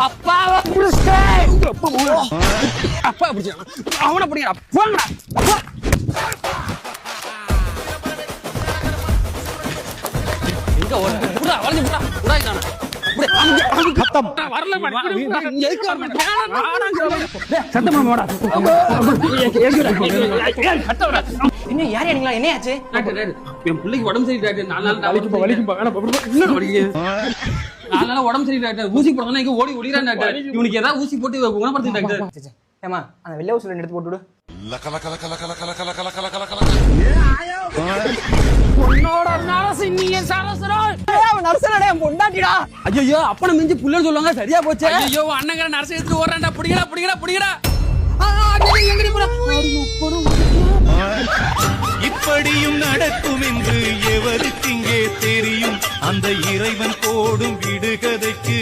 அப்பாவை புடிச்சிட்டேன். அப்பா பிடிச்சான், அவனை பிடிக்கடா, போங்கடா. எங்க ஓடுறா, வளைஞ்சு போடா, உடாய்க்கான. என்ன யார் நீங்களா? என்ன ஆச்சு? என் பிள்ளைக்கு உடம்பு சரியில்லை. 4 நாள் உடம்பு சரியில்லை. ஊசி போடணும் இங்க ஓடி ஓடிறான் டாக்டர். இவனுக்கு ஏதாவது ஊசி போட்டு குணப்படுத்து டாக்டர். ஏமா அந்த வெள்ளை ஊசில எடுத்து போட்டு விடு. ஐயோ அப்பனை மிஞ்சி புள்ள சொல்லுவாங்க, சரியா போச்சு. ஐயோ அண்ணங்கிற நரசை எடுத்து ஓடுறான்டா. பிடிக்கடா பிடிக்கடா பிடிக்கடா. இப்படியும் நடக்கும் என்று எவருக்கு இங்கே தெரியும்? அந்த இறைவன் போடும் விடுகதைக்கு